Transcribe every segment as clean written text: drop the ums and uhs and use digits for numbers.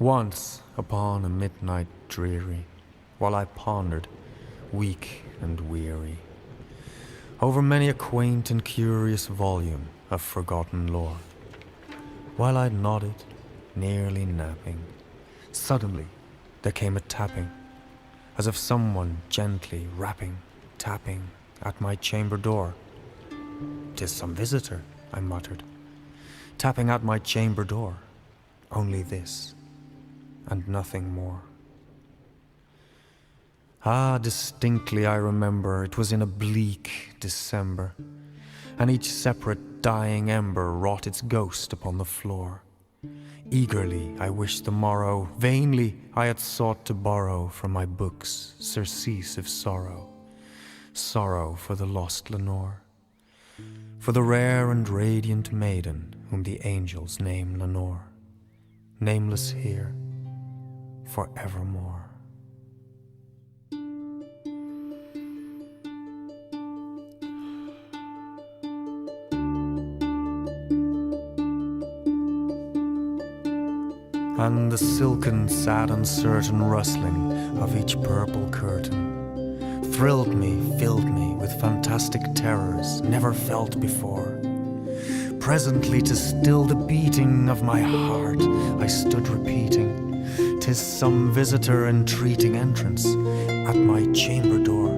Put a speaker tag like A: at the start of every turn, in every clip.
A: Once upon a midnight dreary, while I pondered, weak and weary, over many a quaint and curious volume of forgotten lore, while I nodded, nearly napping, suddenly there came a tapping, as of someone gently rapping, tapping at my chamber door. "'Tis some visitor," I muttered, "tapping at my chamber door, only this, and nothing more." Ah, distinctly I remember it was in a bleak December, and each separate dying ember wrought its ghost upon the floor. Eagerly I wished the morrow, vainly I had sought to borrow from my books surcease of sorrow, sorrow for the lost Lenore, for the rare and radiant maiden whom the angels name Lenore, nameless here forevermore. And the silken, sad, uncertain rustling of each purple curtain thrilled me, filled me with fantastic terrors never felt before. Presently, to still the beating of my heart, I stood repeating, "'Tis some visitor entreating entrance at my chamber door.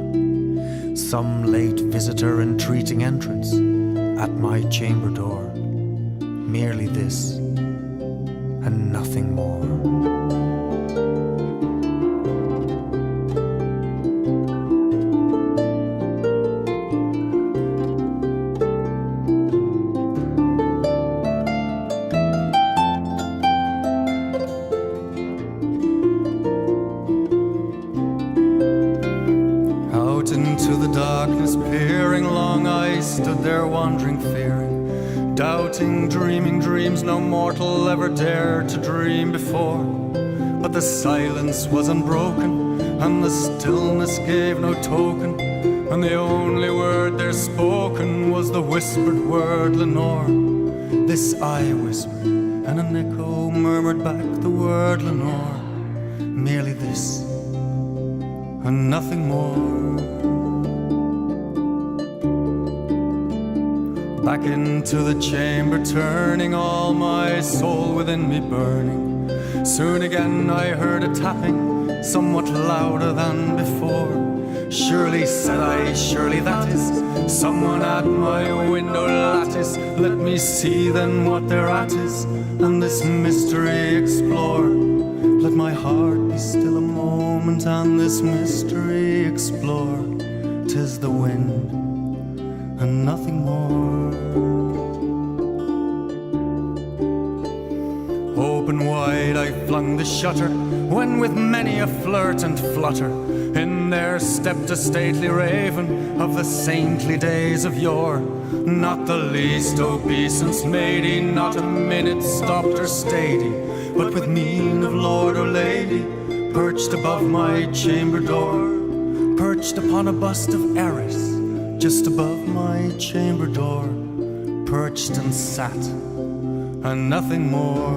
A: Some late visitor entreating entrance at my chamber door. Merely this, and nothing more." Out into the darkness peering long, I stood there wandering, fearing, doubting, dreaming dreams no mortal ever dared to dream before. But the silence was unbroken, and the stillness gave no token, and the only word there spoken was the whispered word Lenore. This I whispered, and an echo murmured back the word Lenore. Merely this, and nothing more. Back into the chamber turning, all my soul within me burning. Soon again I heard a tapping, somewhat louder than before. "Surely," said I, "surely that is someone at my window lattice. Let me see then what thereat is, and this mystery explore. Let my heart be still a moment, and this mystery explore. 'Tis the wind, and nothing more." Open wide I flung the shutter, when with many a flirt and flutter, in there stepped a stately raven of the saintly days of yore. Not the least obeisance made he, not a minute stopped or stayed he, but with mien of lord or lady, perched above my chamber door, perched upon a bust of Eris, just above my chamber door, perched and sat, and nothing more.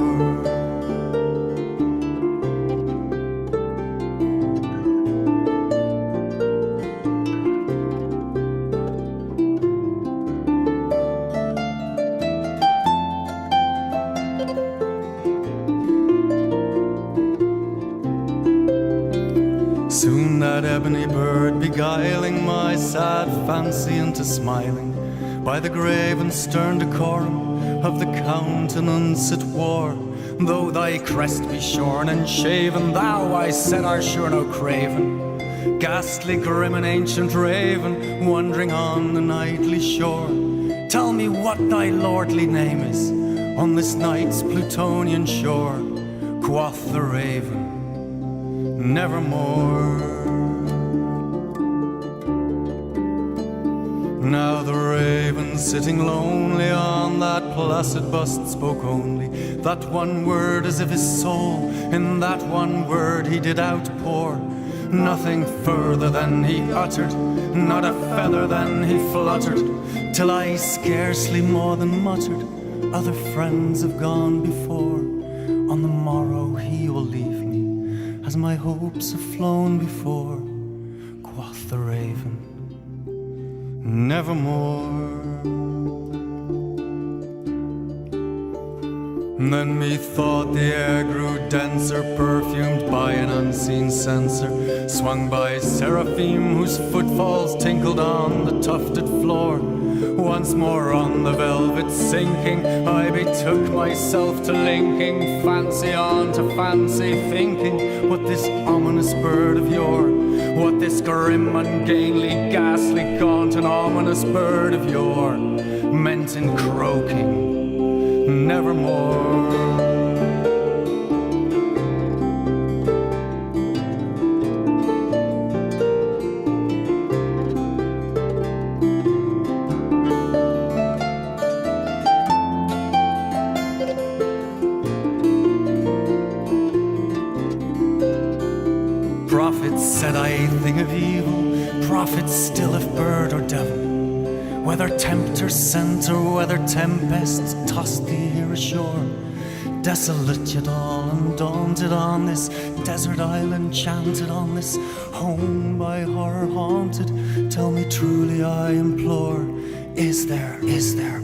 A: Soon that ebony bird beguiling my sad fancy into smiling, by the grave and stern decorum of the countenance it wore. "Though thy crest be shorn and shaven, thou," I said, "art sure no craven, ghastly, grim and ancient raven, wandering on the nightly shore. Tell me what thy lordly name is on this night's Plutonian shore." Quoth the raven, "Nevermore." Now the raven, sitting lonely on that placid bust, spoke only that one word, as if his soul in that one word he did outpour. Nothing further than he uttered, not a feather than he fluttered, till I scarcely more than muttered, "Other friends have gone before."
B: On the morrow he will leave me, as my hopes have flown before, quoth the raven, nevermore. Then methought the air grew denser, perfumed by an unseen censer, swung by seraphim whose footfalls tinkled on the tufted floor. Once more on the velvet sinking, I betook myself to linking fancy on to fancy, thinking what this ominous bird of yore, what this grim, ungainly, ghastly, gaunt and ominous bird of yore meant in croaking nevermore. Prophets said I a thing of evil, prophets still if bird or devil, whether tempter sent or whether tempests tossed thee here ashore, desolate yet all undaunted on this desert island, chanted on this home by horror haunted. Tell me truly, I implore, is there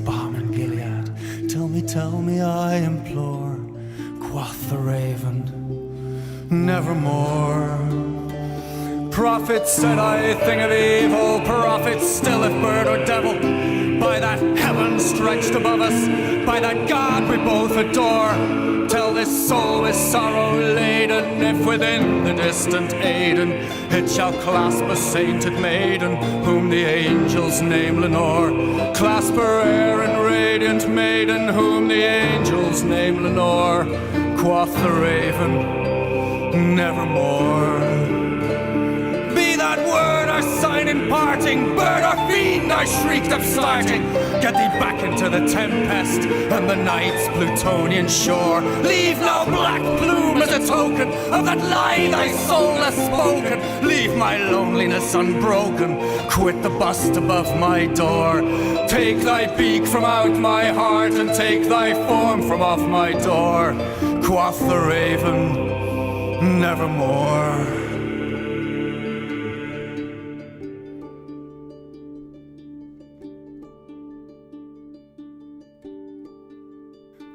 B: balm in Gilead? Tell me, I implore, quoth the raven, nevermore. Prophets said I a thing of evil, prophets still if bird or devil, by that heaven stretched above us, by that God we both adore. Tell this soul with sorrow laden, if within the distant Aidenn it shall clasp a sainted maiden, whom the angels name Lenore. Clasp her air and radiant maiden, whom the angels name Lenore. Quoth the raven, nevermore. That word or sign in parting, bird or fiend, I shrieked upstarting, get thee back into the tempest and the night's Plutonian shore. Leave no black plume as a token of that lie thy soul has spoken. Leave my loneliness unbroken, quit the bust above my door. Take thy beak from out my heart and take thy form from off my door. Quoth the raven, nevermore.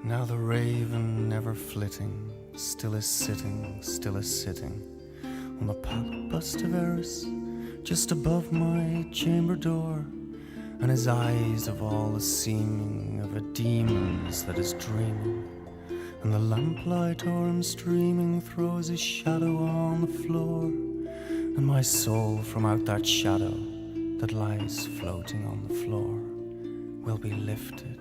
B: Now the raven, never flitting, still is sitting on the pat bust of Eris, just above my chamber door, and his eyes have all the seeming of a demon's that is dreaming, and the lamplight o'er him streaming throws his shadow on the floor, and my soul from out that shadow that lies floating on the floor will be lifted